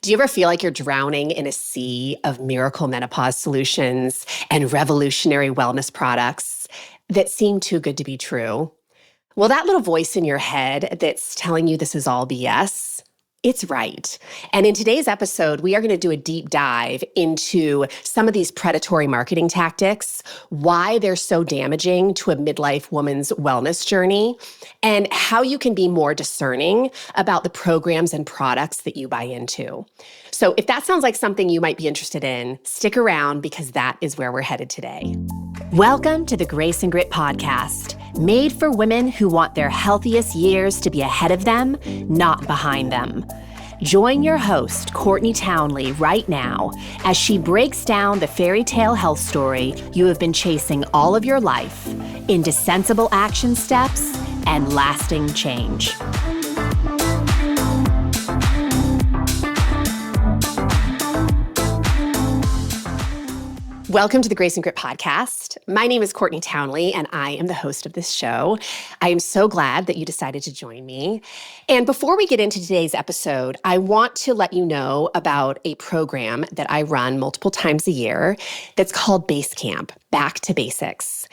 Do you ever feel like you're drowning in a sea of miracle menopause solutions and revolutionary wellness products that seem too good to be true? Well, that little voice in your head that's telling you this is all BS, it's right. And in today's episode, we are going to do a deep dive into some of these predatory marketing tactics, why they're so damaging to a midlife woman's wellness journey, and how you can be more discerning about the programs and products that you buy into. So if that sounds like something you might be interested in, stick around because that is where we're headed today. Welcome to the Grace and Grit podcast, made for women who want their healthiest years to be ahead of them, not behind them. Join your host, Courtney Townley, right now as she breaks down the fairy tale health story you have been chasing all of your life into sensible action steps and lasting change. Welcome to the Grace and Grit podcast. My name is Courtney Townley, and I am the host of this show. I am so glad that you decided to join me. And before we get into today's episode, I want to let you know about a program that I run multiple times a year that's called Basecamp, Back to Basics.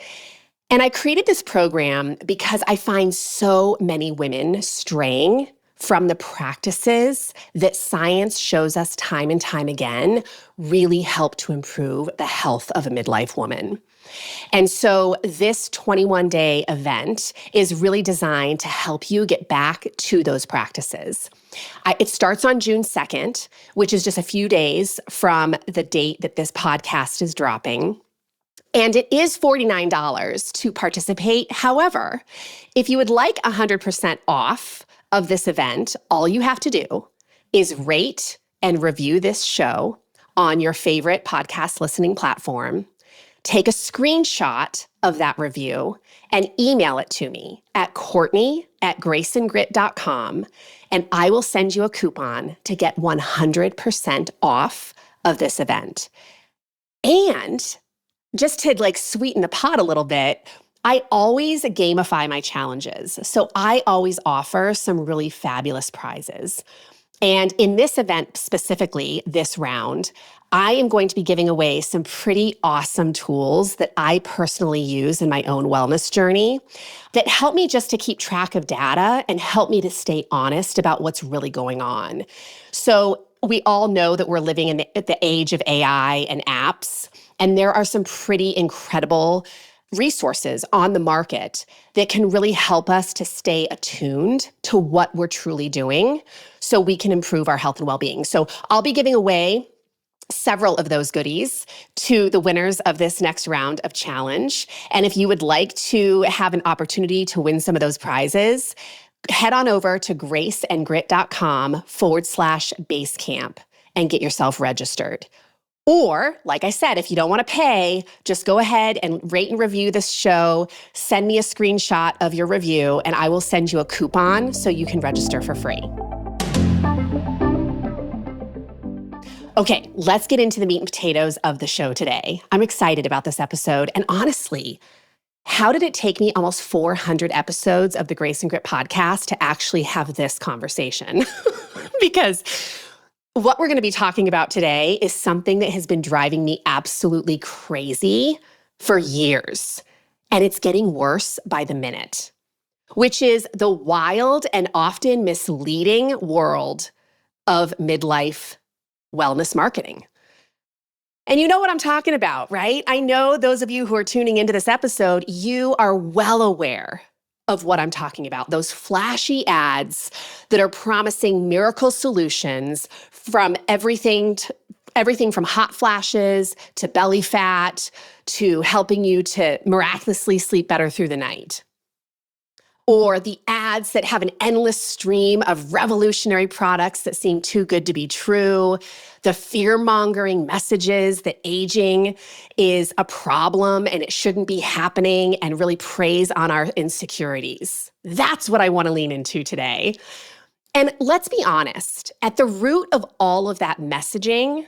And I created this program because I find so many women straying from the practices that science shows us time and time again really help to improve the health of a midlife woman. And so this 21-day event is really designed to help you get back to those practices. It starts on June 2nd, which is just a few days from the date that this podcast is dropping. And it is $49 to participate. However, if you would like 100% off of this event, all you have to do is rate and review this show on your favorite podcast listening platform. Take a screenshot of that review and email it to me at Courtney@graceandgrit.com, and I will send you a coupon to get 100% off of this event. And just to sweeten the pot a little bit, I always gamify my challenges. So I always offer some really fabulous prizes. And in this event specifically, this round, I am going to be giving away some pretty awesome tools that I personally use in my own wellness journey that help me just to keep track of data and help me to stay honest about what's really going on. So we all know that we're living in the age of AI and apps, and there are some pretty incredible resources on the market that can really help us to stay attuned to what we're truly doing so we can improve our health and well-being. So I'll be giving away several of those goodies to the winners of this next round of challenge. And if you would like to have an opportunity to win some of those prizes, head on over to graceandgrit.com/basecamp and get yourself registered. Or, like I said, if you don't want to pay, just go ahead and rate and review this show. Send me a screenshot of your review, and I will send you a coupon so you can register for free. Okay, let's get into the meat and potatoes of the show today. I'm excited about this episode. And honestly, how did it take me almost 400 episodes of the Grace and Grit podcast to actually have this conversation? Because what we're going to be talking about today is something that has been driving me absolutely crazy for years. And it's getting worse by the minute, which is the wild and often misleading world of midlife wellness marketing. And you know what I'm talking about, right? I know those of you who are tuning into this episode, you are well aware of what I'm talking about. Those flashy ads that are promising miracle solutions from everything from hot flashes to belly fat to helping you to miraculously sleep better through the night. Or the ads that have an endless stream of revolutionary products that seem too good to be true, the fear-mongering messages that aging is a problem and it shouldn't be happening, and really preys on our insecurities. That's what I want to lean into today. And let's be honest, at the root of all of that messaging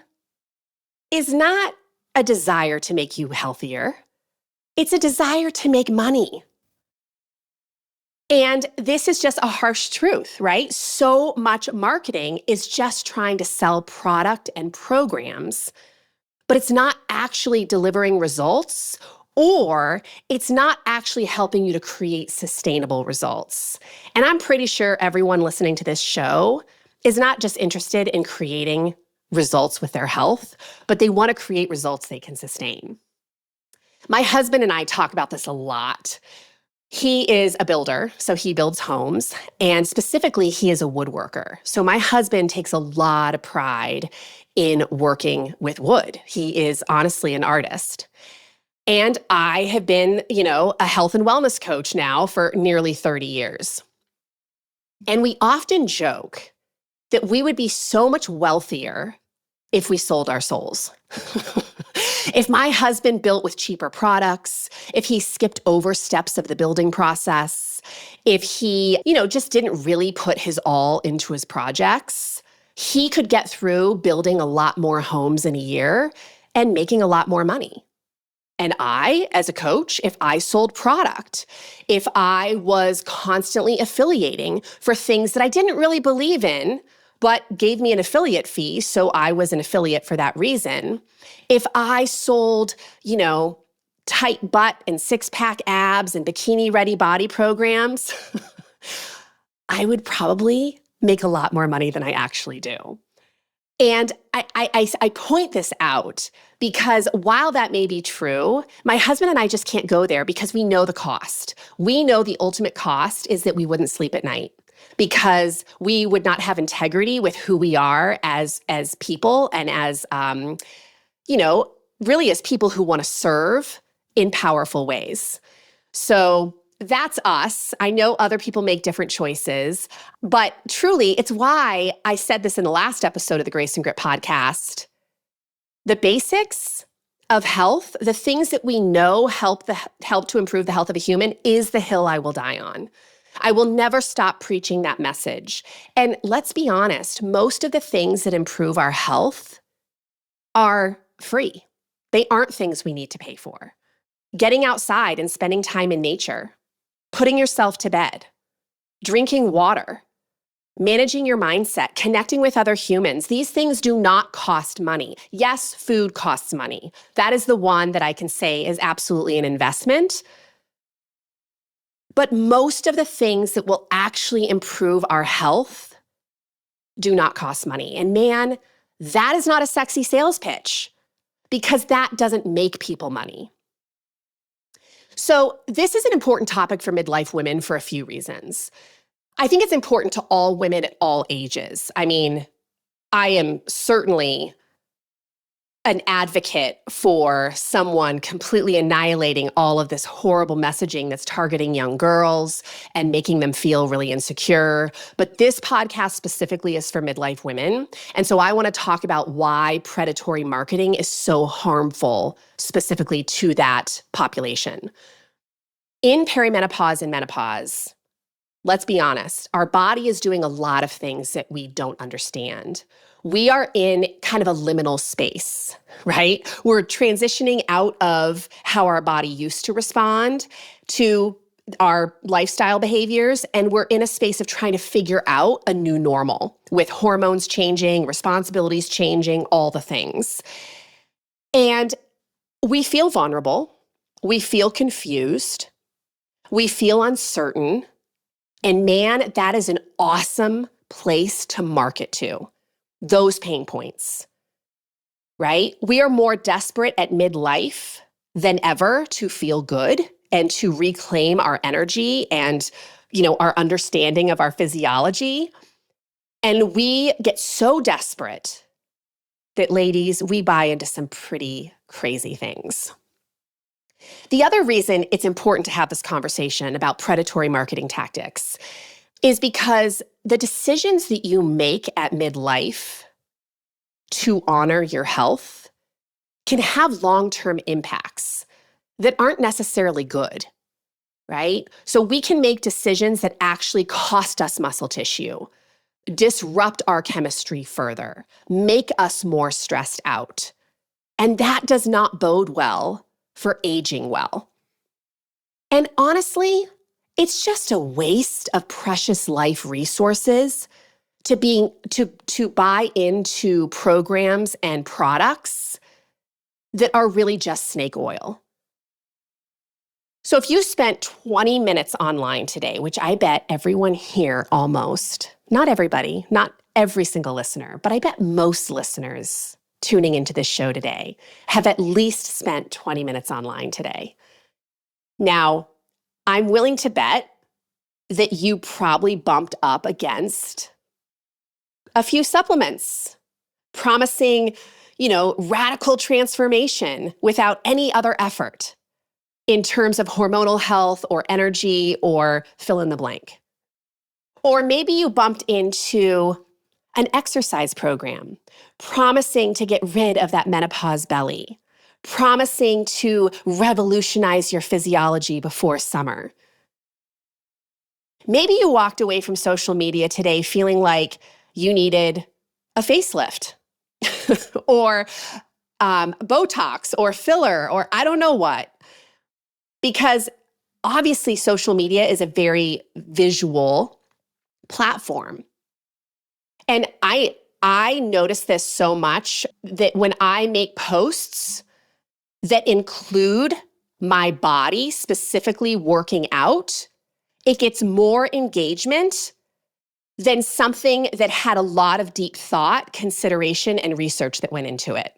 is not a desire to make you healthier. It's a desire to make money. And this is just a harsh truth, right? So much marketing is just trying to sell product and programs, but it's not actually delivering results, or it's not actually helping you to create sustainable results. And I'm pretty sure everyone listening to this show is not just interested in creating results with their health, but they want to create results they can sustain. My husband and I talk about this a lot. He is a builder, so he builds homes, and specifically, he is a woodworker. So my husband takes a lot of pride in working with wood. He is honestly an artist. And I have been, a health and wellness coach now for nearly 30 years. And we often joke that we would be so much wealthier if we sold our souls. If my husband built with cheaper products, if he skipped over steps of the building process, if he, just didn't really put his all into his projects, he could get through building a lot more homes in a year and making a lot more money. And I, as a coach, if I sold product, if I was constantly affiliating for things that I didn't really believe in, but gave me an affiliate fee, so I was an affiliate for that reason. If I sold, tight butt and six-pack abs and bikini-ready body programs, I would probably make a lot more money than I actually do. And I point this out because while that may be true, my husband and I just can't go there because we know the cost. We know the ultimate cost is that we wouldn't sleep at night because we would not have integrity with who we are as people and as, really as people who want to serve in powerful ways. So that's us. I know other people make different choices, but truly, it's why I said this in the last episode of the Grace and Grit podcast. The basics of health, the things that we know help to improve the health of a human, is the hill I will die on. I will never stop preaching that message. And let's be honest, most of the things that improve our health are free. They aren't things we need to pay for. Getting outside and spending time in nature, putting yourself to bed, drinking water, managing your mindset, connecting with other humans. These things do not cost money. Yes, food costs money. That is the one that I can say is absolutely an investment. But most of the things that will actually improve our health do not cost money. And man, that is not a sexy sales pitch because that doesn't make people money. So this is an important topic for midlife women for a few reasons. I think it's important to all women at all ages. I mean, I am certainly an advocate for someone completely annihilating all of this horrible messaging that's targeting young girls and making them feel really insecure. But this podcast specifically is for midlife women. And so I want to talk about why predatory marketing is so harmful specifically to that population. In perimenopause and menopause, let's be honest, our body is doing a lot of things that we don't understand. We are in kind of a liminal space, right? We're transitioning out of how our body used to respond to our lifestyle behaviors, and we're in a space of trying to figure out a new normal with hormones changing, responsibilities changing, all the things. And we feel vulnerable, we feel confused, we feel uncertain, and man, that is an awesome place to market to. Those pain points, right? We are more desperate at midlife than ever to feel good and to reclaim our energy and, our understanding of our physiology. And we get so desperate that, ladies, we buy into some pretty crazy things. The other reason it's important to have this conversation about predatory marketing tactics is because the decisions that you make at midlife to honor your health can have long-term impacts that aren't necessarily good, right? So we can make decisions that actually cost us muscle tissue, disrupt our chemistry further, make us more stressed out. And that does not bode well for aging well. And honestly, It's just a waste of precious life resources to buy into programs and products that are really just snake oil. So if you spent 20 minutes online today, which I bet everyone here almost, not everybody, not every single listener, but I bet most listeners tuning into this show today have at least spent 20 minutes online today. Now, I'm willing to bet that you probably bumped up against a few supplements promising, radical transformation without any other effort in terms of hormonal health or energy or fill in the blank. Or maybe you bumped into an exercise program promising to get rid of that menopause belly, promising to revolutionize your physiology before summer. Maybe you walked away from social media today feeling like you needed a facelift or Botox or filler or I don't know what. Because obviously social media is a very visual platform. And I notice this so much that when I make posts that include my body specifically working out, it gets more engagement than something that had a lot of deep thought, consideration, and research that went into it.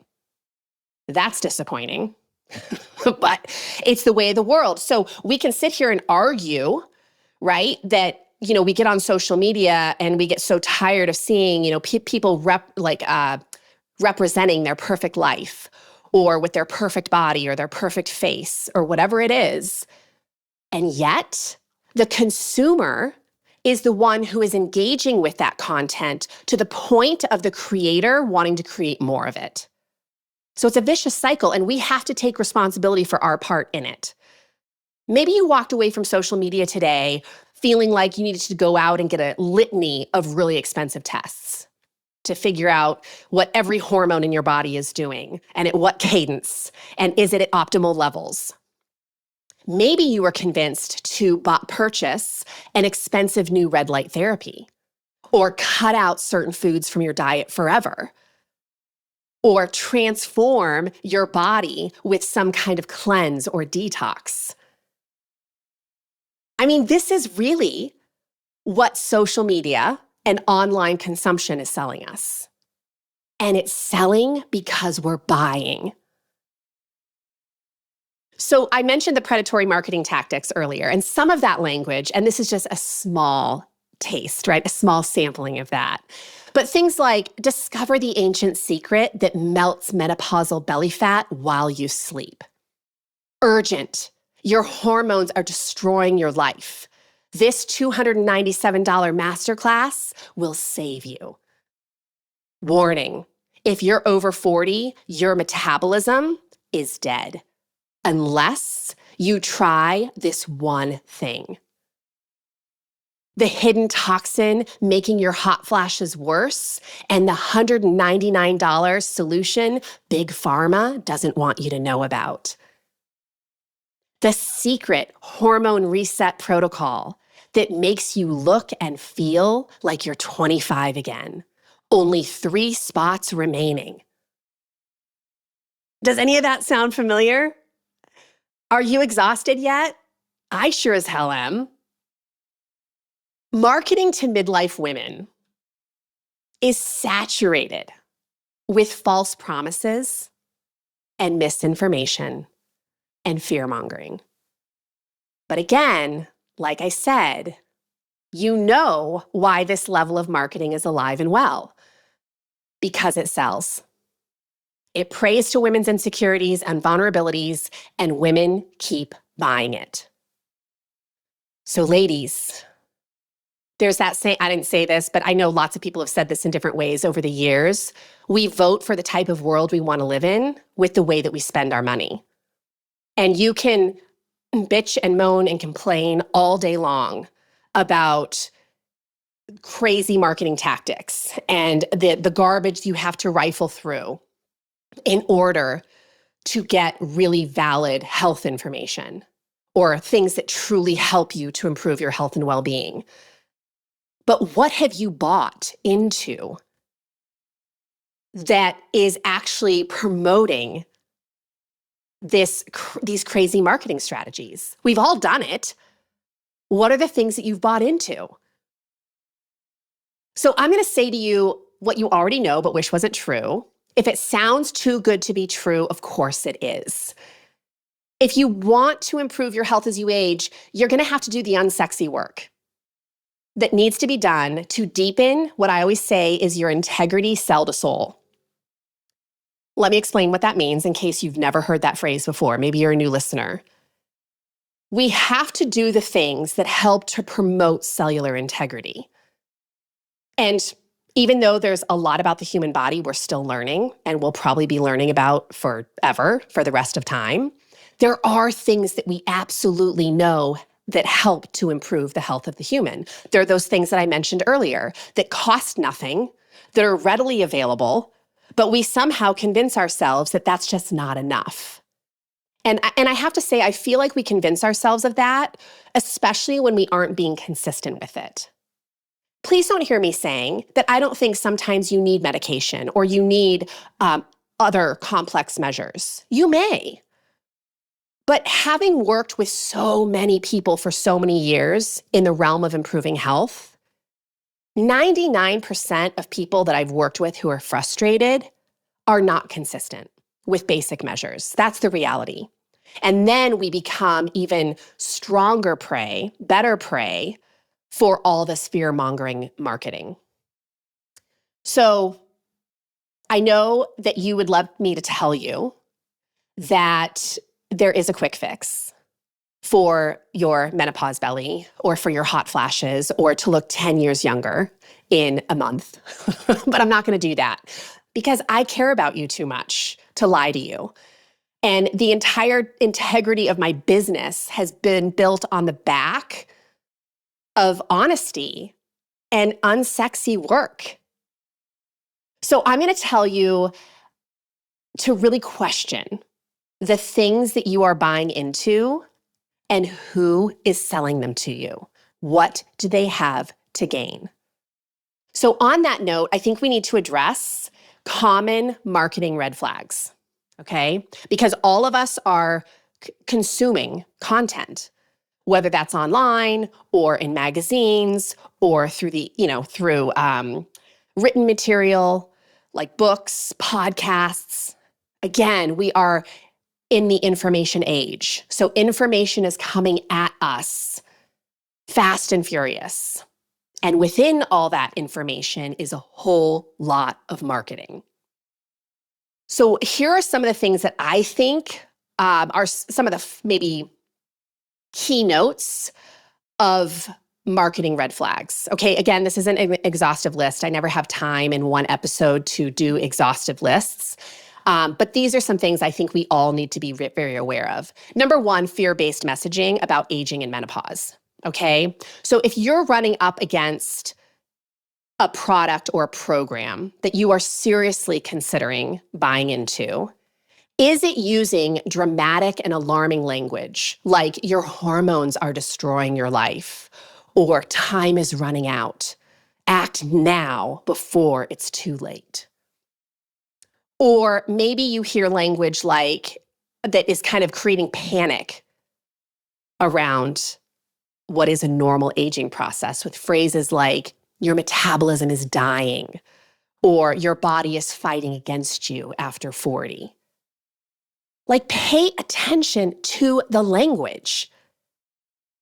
That's disappointing, but it's the way of the world. So we can sit here and argue, right, that, we get on social media and we get so tired of seeing, people representing their perfect life or with their perfect body or their perfect face or whatever it is. And yet the consumer is the one who is engaging with that content to the point of the creator wanting to create more of it. So it's a vicious cycle, and we have to take responsibility for our part in it. Maybe you walked away from social media today feeling like you needed to go out and get a litany of really expensive tests to figure out what every hormone in your body is doing and at what cadence, and is it at optimal levels. Maybe you were convinced to purchase an expensive new red light therapy or cut out certain foods from your diet forever or transform your body with some kind of cleanse or detox. I mean, this is really what social media and online consumption is selling us. And it's selling because we're buying. So I mentioned the predatory marketing tactics earlier, and some of that language, and this is just a small taste, right? A small sampling of that. But things like discover the ancient secret that melts menopausal belly fat while you sleep. Urgent. Your hormones are destroying your life. This $297 masterclass will save you. Warning. If you're over 40, your metabolism is dead. Unless you try this one thing. The hidden toxin making your hot flashes worse, and the $199 solution Big Pharma doesn't want you to know about. The secret hormone reset protocol that makes you look and feel like you're 25 again. Only 3 spots remaining. Does any of that sound familiar? Are you exhausted yet? I sure as hell am. Marketing to midlife women is saturated with false promises and misinformation and fear-mongering. But again, like I said, you know why this level of marketing is alive and well. Because it sells. It preys to women's insecurities and vulnerabilities, and women keep buying it. So ladies, there's that saying, I didn't say this, but I know lots of people have said this in different ways over the years. We vote for the type of world we want to live in with the way that we spend our money. And you can bitch and moan and complain all day long about crazy marketing tactics and the garbage you have to rifle through in order to get really valid health information or things that truly help you to improve your health and well-being. But what have you bought into that is actually promoting these crazy marketing strategies? We've all done it. What are the things that you've bought into? So I'm going to say to you what you already know but wish wasn't true. If it sounds too good to be true, of course it is. If you want to improve your health as you age, you're going to have to do the unsexy work that needs to be done to deepen what I always say is your integrity cell to soul. Let me explain what that means in case you've never heard that phrase before. Maybe you're a new listener. We have to do the things that help to promote cellular integrity. And even though there's a lot about the human body we're still learning and we'll probably be learning about forever, for the rest of time, there are things that we absolutely know that help to improve the health of the human. There are those things that I mentioned earlier that cost nothing, that are readily available, but we somehow convince ourselves that that's just not enough. And I have to say, I feel like we convince ourselves of that, especially when we aren't being consistent with it. Please don't hear me saying that I don't think sometimes you need medication or you need other complex measures. You may. But having worked with so many people for so many years in the realm of improving health, 99% of people that I've worked with who are frustrated are not consistent with basic measures. That's the reality. And then we become even stronger prey, better prey for all this fear-mongering marketing. So I know that you would love me to tell you that there is a quick fix for your menopause belly or for your hot flashes or to look 10 years younger in a month. But I'm not going to do that because I care about you too much to lie to you. And the entire integrity of my business has been built on the back of honesty and unsexy work. So I'm going to tell you to really question the things that you are buying into and who is selling them to you. What do they have to gain? So on that note, I think we need to address common marketing red flags, okay? Because all of us are consuming content, whether that's online or in magazines or through written material like books, podcasts. Again, we are in the information age. So information is coming at us fast and furious. And within all that information is a whole lot of marketing. So here are some of the things that I think are some of the maybe keynotes of marketing red flags. Okay, again, this isn't an exhaustive list. I never have time in one episode to do exhaustive lists. But these are some things I think we all need to be very aware of. Number one, fear-based messaging about aging and menopause. Okay, so if you're running up against a product or a program that you are seriously considering buying into, is it using dramatic and alarming language like your hormones are destroying your life or time is running out? Act now before it's too late. Or maybe you hear language like that is kind of creating panic around what is a normal aging process with phrases like your metabolism is dying or your body is fighting against you after 40. Like, pay attention to the language.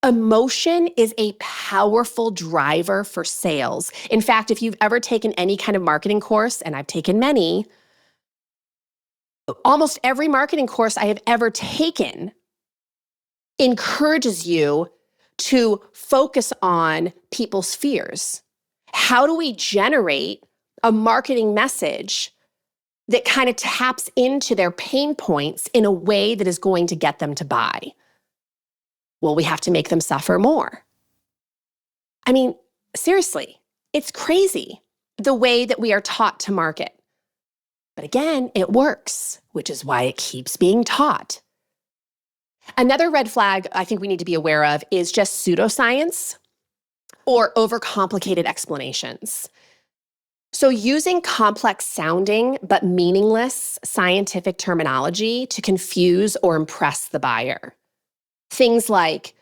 Emotion is a powerful driver for sales. In fact, if you've ever taken any kind of marketing course, and I've taken many, almost every marketing course I have ever taken encourages you to focus on people's fears. How do we generate a marketing message that kind of taps into their pain points in a way that is going to get them to buy? Well, we have to make them suffer more. I mean, seriously, it's crazy the way that we are taught to market. But again, it works, which is why it keeps being taught. Another red flag I think we need to be aware of is just pseudoscience or overcomplicated explanations. So using complex sounding but meaningless scientific terminology to confuse or impress the buyer. Things like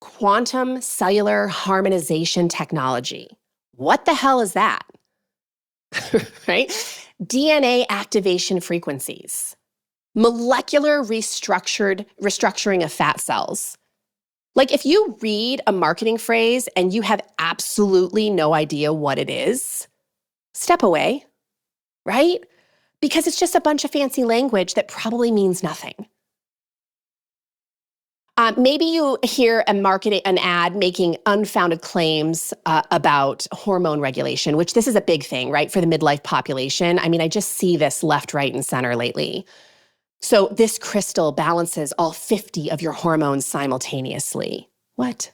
quantum cellular harmonization technology. What the hell is that? Right? DNA activation frequencies. Molecular restructuring of fat cells. Like if you read a marketing phrase and you have absolutely no idea what it is, step away, right? Because it's just a bunch of fancy language that probably means nothing. Maybe you hear an ad making unfounded claims about hormone regulation, which this is a big thing, right, for the midlife population. I mean, I just see this left, right, and center lately. So this crystal balances all 50 of your hormones simultaneously. What?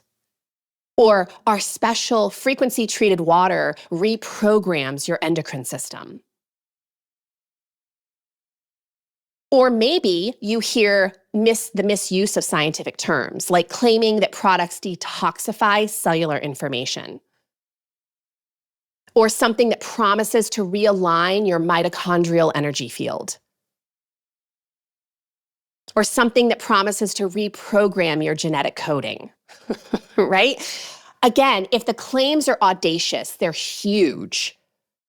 Or our special frequency-treated water reprograms your endocrine system. Or maybe you hear the misuse of scientific terms, like claiming that products detoxify cellular information. Or something that promises to realign your mitochondrial energy field. Or something that promises to reprogram your genetic coding, right? Again, if the claims are audacious, they're huge,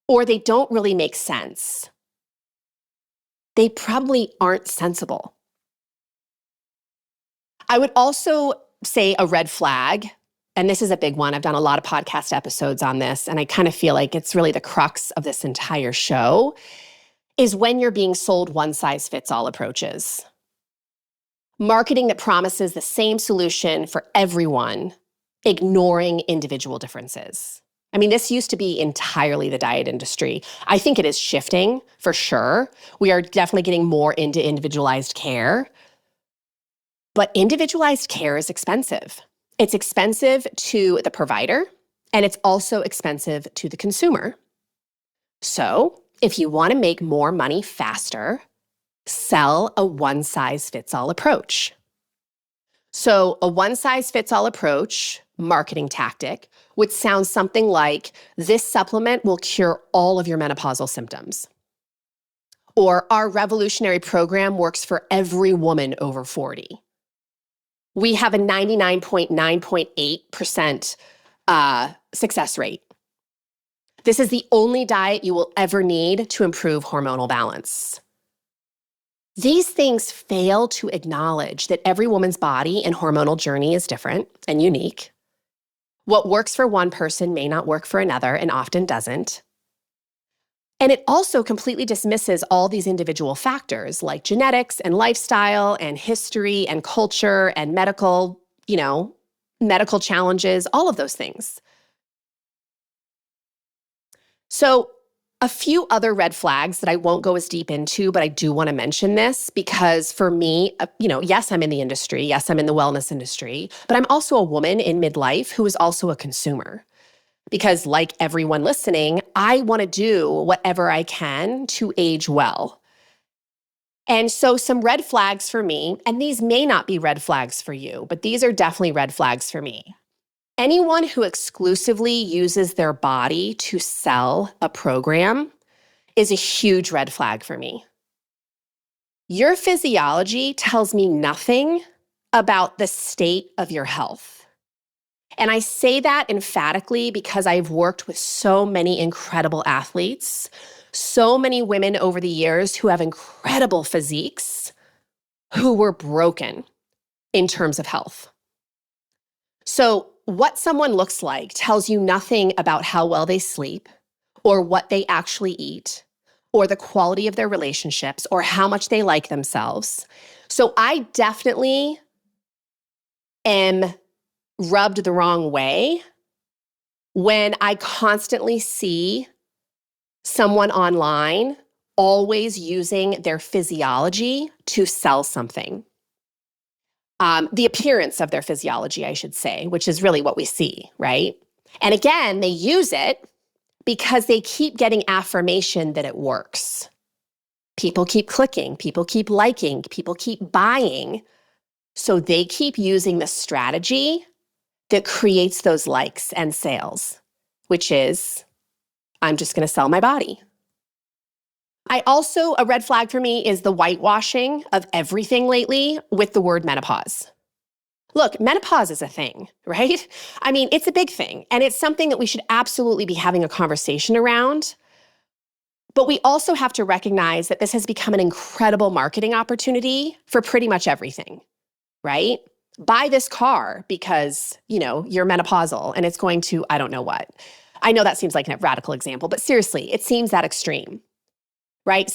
or they don't really make sense, they probably aren't sensible. I would also say a red flag, and this is a big one. I've done a lot of podcast episodes on this, and I kind of feel like it's really the crux of this entire show, is when you're being sold one-size-fits-all approaches. Marketing that promises the same solution for everyone, ignoring individual differences. I mean, this used to be entirely the diet industry. I think it is shifting for sure. We are definitely getting more into individualized care. But individualized care is expensive. It's expensive to the provider, and it's also expensive to the consumer. So if you want to make more money faster, sell a one-size-fits-all approach. So a one-size-fits-all approach, marketing tactic, would sound something like, this supplement will cure all of your menopausal symptoms. Or our revolutionary program works for every woman over 40. We have a 99.9.8% success rate. This is the only diet you will ever need to improve hormonal balance. These things fail to acknowledge that every woman's body and hormonal journey is different and unique. What works for one person may not work for another and often doesn't. And it also completely dismisses all these individual factors like genetics and lifestyle and history and culture and medical challenges, all of those things. So a few other red flags that I won't go as deep into, but I do want to mention this because for me, yes, I'm in the industry. Yes, I'm in the wellness industry, but I'm also a woman in midlife who is also a consumer. Because like everyone listening, I want to do whatever I can to age well. And so some red flags for me, and these may not be red flags for you, but these are definitely red flags for me. Anyone who exclusively uses their body to sell a program is a huge red flag for me. Your physiology tells me nothing about the state of your health. And I say that emphatically because I've worked with so many incredible athletes, so many women over the years who have incredible physiques who were broken in terms of health. So what someone looks like tells you nothing about how well they sleep or what they actually eat or the quality of their relationships or how much they like themselves. So I definitely am rubbed the wrong way when I constantly see someone online always using their physiology to sell something. The appearance of their physiology, I should say, which is really what we see, right? And again, they use it because they keep getting affirmation that it works. People keep clicking, people keep liking, people keep buying. So they keep using the strategy that creates those likes and sales, which is, I'm just going to sell my body. A red flag for me is the whitewashing of everything lately with the word menopause. Look, menopause is a thing, right? I mean, it's a big thing, and it's something that we should absolutely be having a conversation around. But we also have to recognize that this has become an incredible marketing opportunity for pretty much everything, right? Buy this car because, you're menopausal and it's going to, I don't know what. I know that seems like a radical example, but seriously, it seems that extreme, right?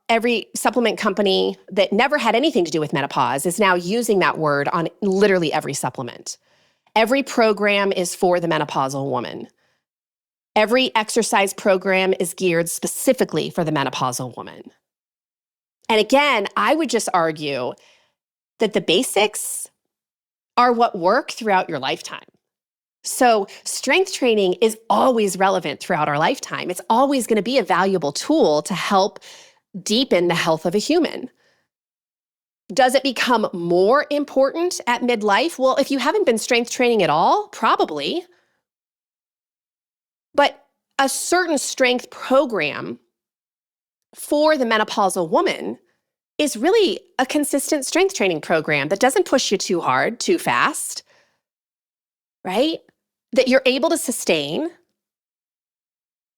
Every supplement company that never had anything to do with menopause is now using that word on literally every supplement. Every program is for the menopausal woman. Every exercise program is geared specifically for the menopausal woman. And again, I would just argue that the basics are what work throughout your lifetime. So strength training is always relevant throughout our lifetime. It's always going to be a valuable tool to help deepen the health of a human. Does it become more important at midlife? Well, if you haven't been strength training at all, probably. But a certain strength program for the menopausal woman is really a consistent strength training program that doesn't push you too hard, too fast, right? That you're able to sustain.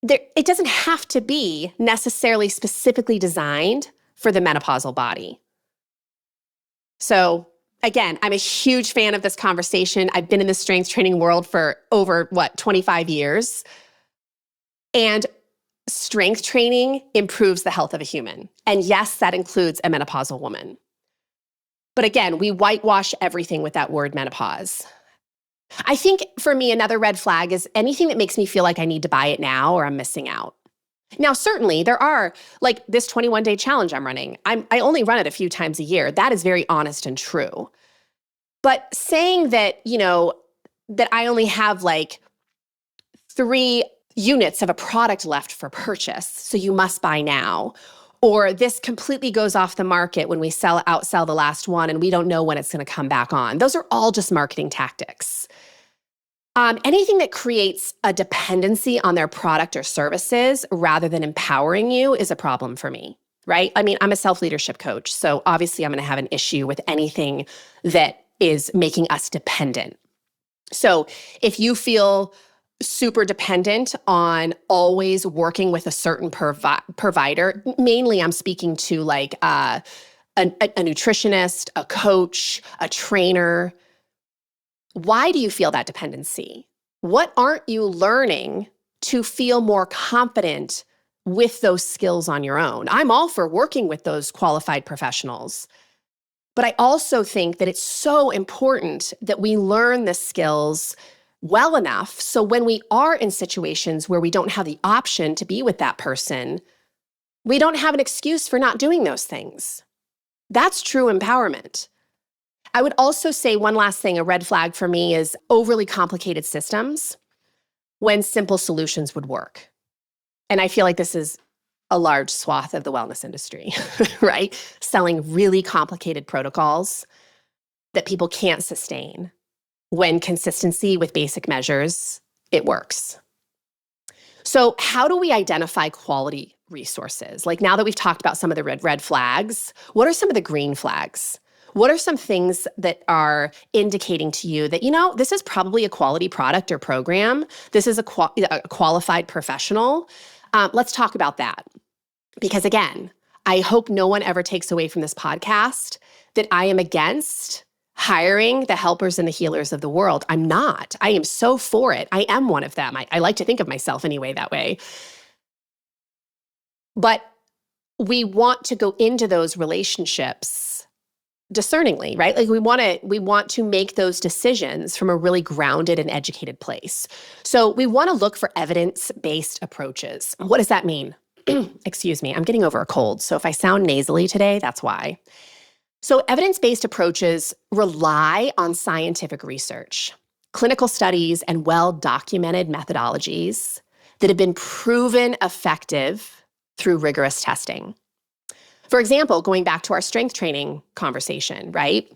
It doesn't have to be necessarily specifically designed for the menopausal body. So again, I'm a huge fan of this conversation. I've been in the strength training world for over, 25 years. And strength training improves the health of a human. And yes, that includes a menopausal woman. But again, we whitewash everything with that word menopause. I think for me, another red flag is anything that makes me feel like I need to buy it now or I'm missing out. Now, certainly there are, like this 21-day challenge I'm running. I only run it a few times a year. That is very honest and true. But saying that, that I only have like 3 units of a product left for purchase, so you must buy now, or this completely goes off the market when we outsell the last one and we don't know when it's going to come back on. Those are all just marketing tactics. Anything that creates a dependency on their product or services rather than empowering you is a problem for me, right? I mean, I'm a self-leadership coach, so obviously I'm going to have an issue with anything that is making us dependent. So if you feel super dependent on always working with a certain provider, mainly I'm speaking to like a nutritionist, a coach, a trainer. Why do you feel that dependency? What aren't you learning to feel more confident with those skills on your own? I'm all for working with those qualified professionals. But I also think that it's so important that we learn the skills well enough so when we are in situations where we don't have the option to be with that person, we don't have an excuse for not doing those things. That's true empowerment. I would also say one last thing, a red flag for me is overly complicated systems when simple solutions would work. And I feel like this is a large swath of the wellness industry, right? Selling really complicated protocols that people can't sustain. When consistency with basic measures, it works. So how do we identify quality resources? Like now that we've talked about some of the red flags, what are some of the green flags? What are some things that are indicating to you that, this is probably a quality product or program? This is a qualified professional. Let's talk about that. Because again, I hope no one ever takes away from this podcast that I am against hiring the helpers and the healers of the world. I'm not. I am so for it. I am one of them. I like to think of myself anyway that way. But we want to go into those relationships discerningly, right? Like we want to make those decisions from a really grounded and educated place. So we want to look for evidence-based approaches. What does that mean? Excuse me, I'm getting over a cold. So if I sound nasally today, that's why. So evidence-based approaches rely on scientific research, clinical studies, and well-documented methodologies that have been proven effective through rigorous testing. For example, going back to our strength training conversation, right?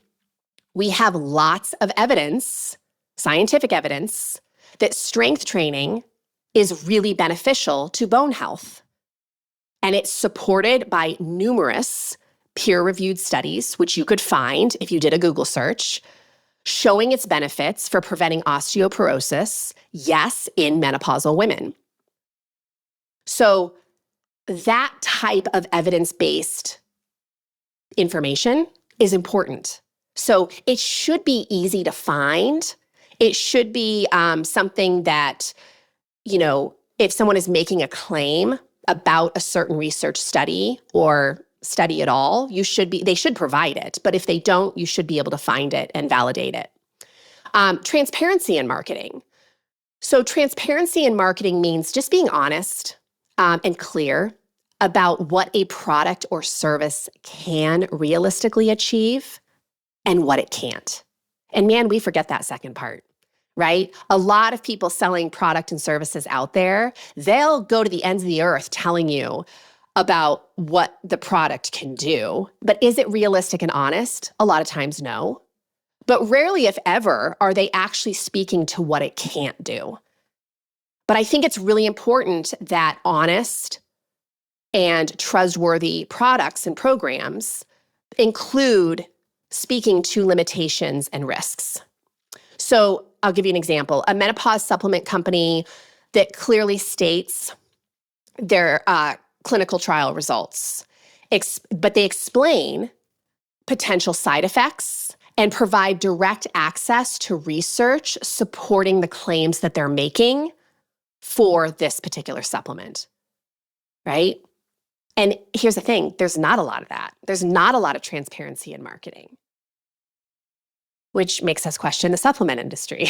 We have lots of evidence, scientific evidence, that strength training is really beneficial to bone health. And it's supported by numerous peer-reviewed studies, which you could find if you did a Google search, showing its benefits for preventing osteoporosis, yes, in menopausal women. So that type of evidence-based information is important. So it should be easy to find. It should be something that, if someone is making a claim about a certain research study or study at all, they should provide it. But if they don't, you should be able to find it and validate it. Transparency in marketing. So transparency in marketing means just being honest and clear about what a product or service can realistically achieve and what it can't. And man, we forget that second part, right? A lot of people selling product and services out there, they'll go to the ends of the earth telling you about what the product can do. But is it realistic and honest? A lot of times, no. But rarely, if ever, are they actually speaking to what it can't do. But I think it's really important that honest and trustworthy products and programs include speaking to limitations and risks. So I'll give you an example. A menopause supplement company that clearly states their clinical trial results, but they explain potential side effects and provide direct access to research supporting the claims that they're making for this particular supplement, right? And here's the thing, there's not a lot of that. There's not a lot of transparency in marketing, which makes us question the supplement industry,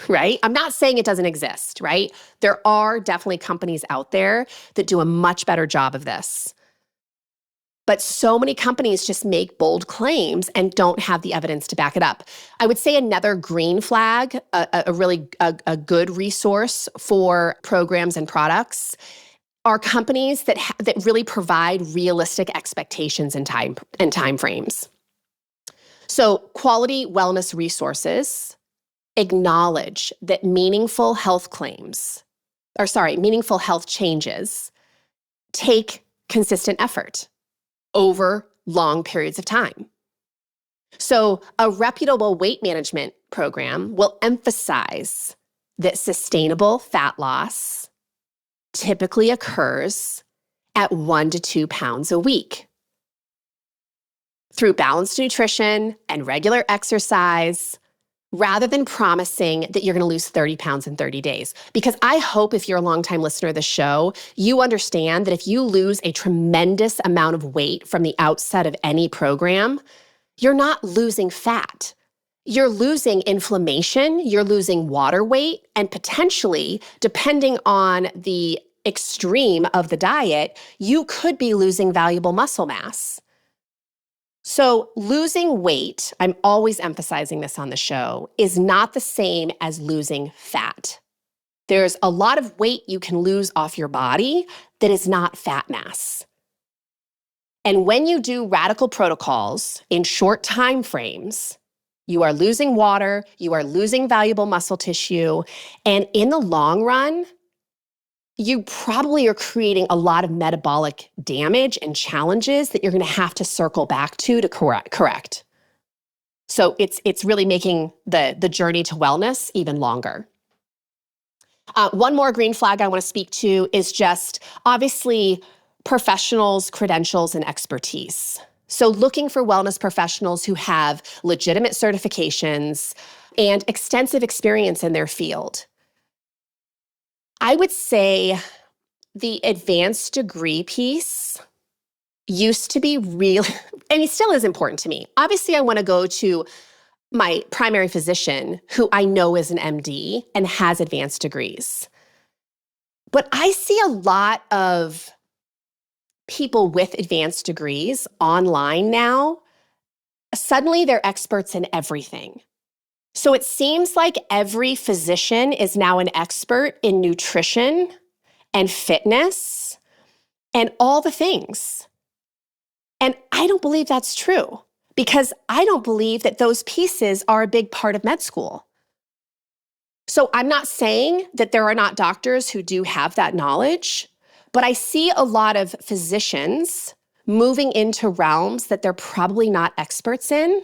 right? I'm not saying it doesn't exist, right? There are definitely companies out there that do a much better job of this. But so many companies just make bold claims and don't have the evidence to back it up. I would say another green flag, a good resource for programs and products, are companies that really provide realistic expectations and time frames. So quality wellness resources acknowledge that meaningful health changes take consistent effort over long periods of time. So a reputable weight management program will emphasize that sustainable fat loss typically occurs at 1 to 2 pounds a week through balanced nutrition and regular exercise, rather than promising that you're going to lose 30 pounds in 30 days. Because I hope if you're a longtime listener of the show, you understand that if you lose a tremendous amount of weight from the outset of any program, you're not losing fat. You're losing inflammation, you're losing water weight, and potentially, depending on the extreme of the diet, you could be losing valuable muscle mass. So losing weight, I'm always emphasizing this on the show, is not the same as losing fat. There's a lot of weight you can lose off your body that is not fat mass. And when you do radical protocols in short time frames, you are losing water, you are losing valuable muscle tissue, and in the long run, you probably are creating a lot of metabolic damage and challenges that you're going to have to circle back to correct. So it's really making the journey to wellness even longer. One more green flag I want to speak to is just obviously professionals' credentials and expertise. So looking for wellness professionals who have legitimate certifications and extensive experience in their field. I would say the advanced degree piece used to be real, and it still is important to me. Obviously, I want to go to my primary physician who I know is an MD and has advanced degrees. But I see a lot of people with advanced degrees online now. Suddenly, they're experts in everything. So it seems like every physician is now an expert in nutrition and fitness and all the things. And I don't believe that's true, because I don't believe that those pieces are a big part of med school. So I'm not saying that there are not doctors who do have that knowledge, but I see a lot of physicians moving into realms that they're probably not experts in.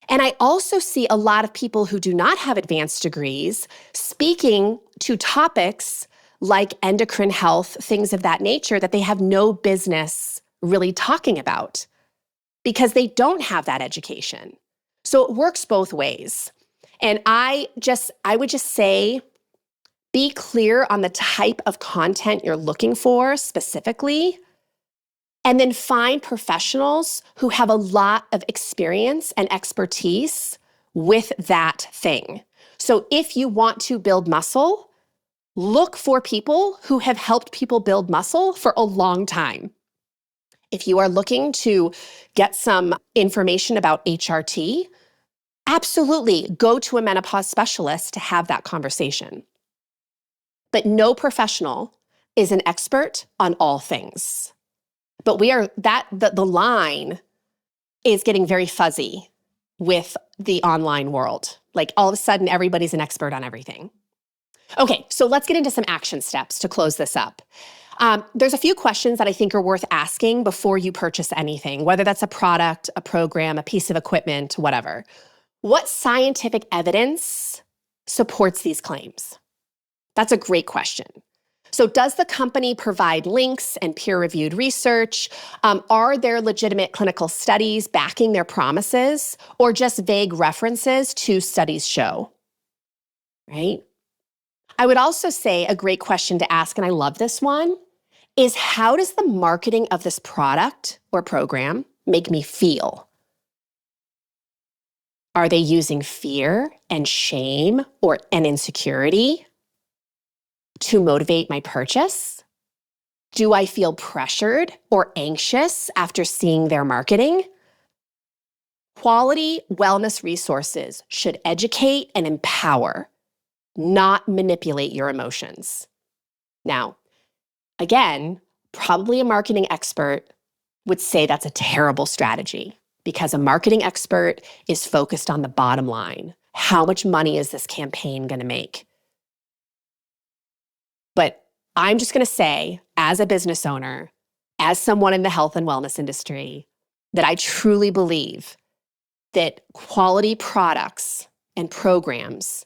And I also see a lot of people who do not have advanced degrees speaking to topics like endocrine health, things of that nature that they have no business really talking about because they don't have that education. So it works both ways. And I would just say, be clear on the type of content you're looking for specifically, and then find professionals who have a lot of experience and expertise with that thing. So if you want to build muscle, look for people who have helped people build muscle for a long time. If you are looking to get some information about HRT, absolutely go to a menopause specialist to have that conversation. But no professional is an expert on all things. But the line is getting very fuzzy with the online world. Like all of a sudden, everybody's an expert on everything. Okay, so let's get into some action steps to close this up. There's a few questions that I think are worth asking before you purchase anything, whether that's a product, a program, a piece of equipment, whatever. What scientific evidence supports these claims? That's a great question. So does the company provide links and peer-reviewed research? Are there legitimate clinical studies backing their promises, or just vague references to studies show? Right? I would also say a great question to ask, and I love this one, is how does the marketing of this product or program make me feel? Are they using fear and shame and insecurity to motivate my purchase? Do I feel pressured or anxious after seeing their marketing? Quality wellness resources should educate and empower, not manipulate your emotions. Now, again, probably a marketing expert would say that's a terrible strategy because a marketing expert is focused on the bottom line. How much money is this campaign going to make? But I'm just going to say, as a business owner, as someone in the health and wellness industry, that I truly believe that quality products and programs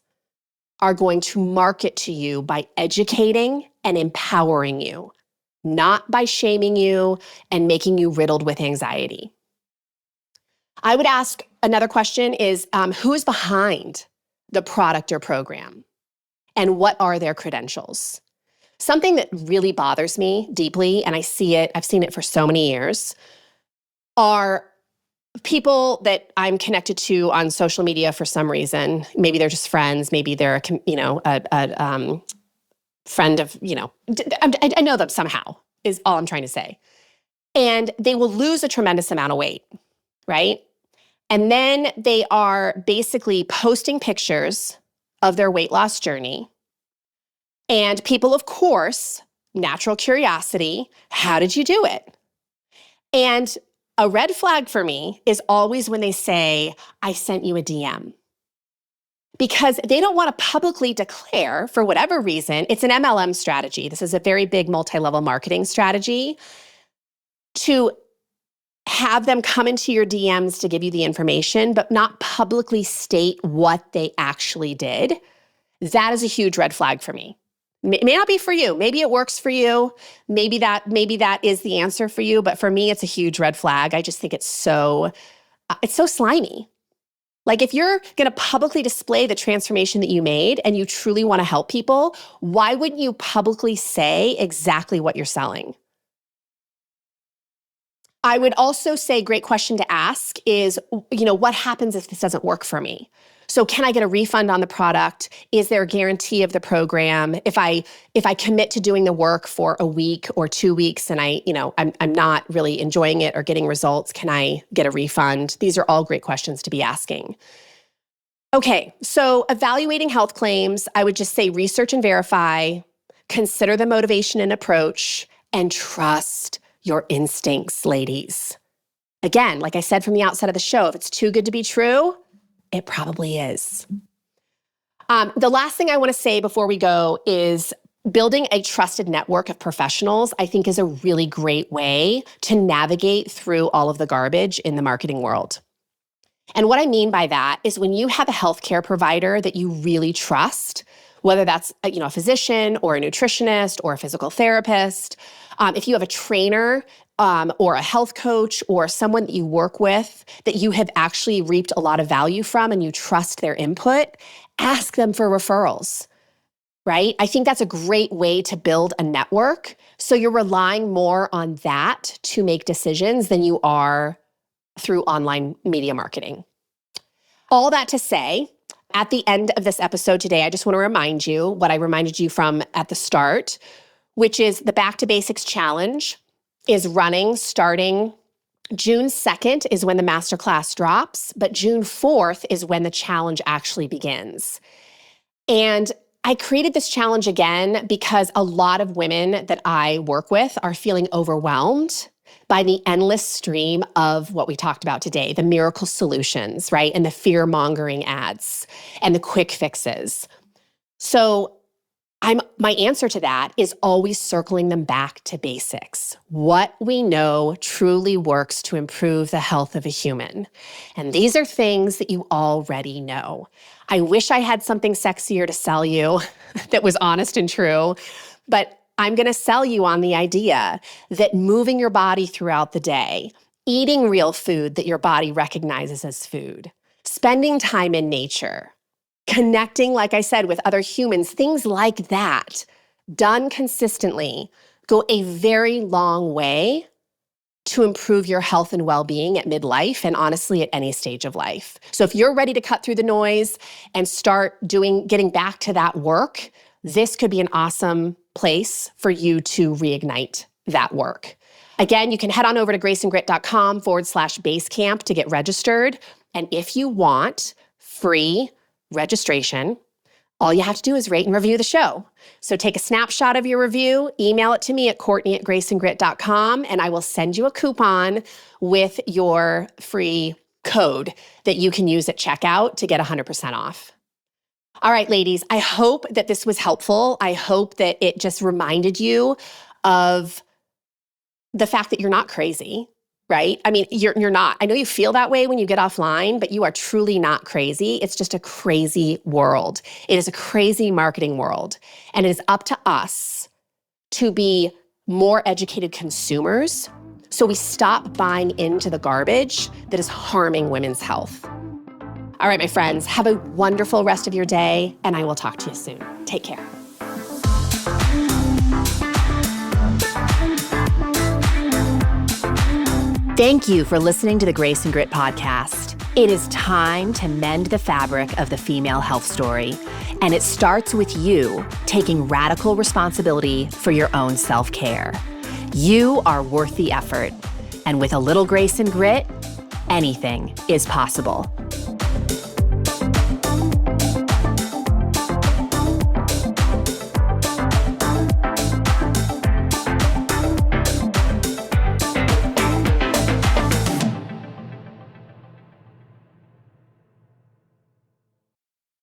are going to market to you by educating and empowering you, not by shaming you and making you riddled with anxiety. I would ask another question is, who is behind the product or program? And what are their credentials? Something that really bothers me deeply, and I've seen it for so many years, are people that I'm connected to on social media for some reason. Maybe they're just friends. Maybe they're a friend of, I know them somehow, is all I'm trying to say. And they will lose a tremendous amount of weight, right? And then they are basically posting pictures of their weight loss journey. And people, of course, natural curiosity, how did you do it? And a red flag for me is always when they say, I sent you a DM. Because they don't want to publicly declare, for whatever reason, it's an MLM strategy. This is a very big multi-level marketing strategy to have them come into your DMs to give you the information, but not publicly state what they actually did. That is a huge red flag for me. It may not be for you. Maybe it works for you. Maybe that is the answer for you. But for me, it's a huge red flag. I just think it's so slimy. Like if you're going to publicly display the transformation that you made and you truly want to help people, why wouldn't you publicly say exactly what you're selling? I would also say, great question to ask is, what happens if this doesn't work for me? So can I get a refund on the product? Is there a guarantee of the program? If I commit to doing the work for a week or 2 weeks and I'm not really enjoying it or getting results, can I get a refund? These are all great questions to be asking. Okay, so evaluating health claims, I would just say research and verify, consider the motivation and approach, and trust your instincts, ladies. Again, like I said from the outset of the show, if it's too good to be true, it probably is. The last thing I want to say before we go is building a trusted network of professionals, I think, is a really great way to navigate through all of the garbage in the marketing world. And what I mean by that is when you have a healthcare provider that you really trust, whether that's a physician or a nutritionist or a physical therapist, if you have a trainer or a health coach or someone that you work with that you have actually reaped a lot of value from and you trust their input, ask them for referrals, right? I think that's a great way to build a network. So you're relying more on that to make decisions than you are through online media marketing. All that to say, at the end of this episode today, I just want to remind you what I reminded you from at the start, which is the Back to Basics Challenge is running starting June 2nd is when the masterclass drops, but June 4th is when the challenge actually begins. And I created this challenge again because a lot of women that I work with are feeling overwhelmed by the endless stream of what we talked about today, the miracle solutions, right? And the fear-mongering ads and the quick fixes. So my answer to that is always circling them back to basics. What we know truly works to improve the health of a human. And these are things that you already know. I wish I had something sexier to sell you that was honest and true, but I'm going to sell you on the idea that moving your body throughout the day, eating real food that your body recognizes as food, spending time in nature, connecting, like I said, with other humans, things like that, done consistently, go a very long way to improve your health and well-being at midlife and honestly at any stage of life. So if you're ready to cut through the noise and start getting back to that work, this could be an awesome place for you to reignite that work. Again, you can head on over to graceandgrit.com/basecamp to get registered. And if you want free registration, all you have to do is rate and review the show. So take a snapshot of your review, email it to me at Courtney@graceandgrit.com, and I will send you a coupon with your free code that you can use at checkout to get 100% off. All right, ladies, I hope that this was helpful. I hope that it just reminded you of the fact that you're not crazy, right? I mean, you're not. I know you feel that way when you get offline, but you are truly not crazy. It's just a crazy world. It is a crazy marketing world. And it is up to us to be more educated consumers so we stop buying into the garbage that is harming women's health. All right, my friends, have a wonderful rest of your day, and I will talk to you soon. Take care. Thank you for listening to the Grace and Grit podcast. It is time to mend the fabric of the female health story, and it starts with you taking radical responsibility for your own self-care. You are worth the effort, and with a little grace and grit, anything is possible.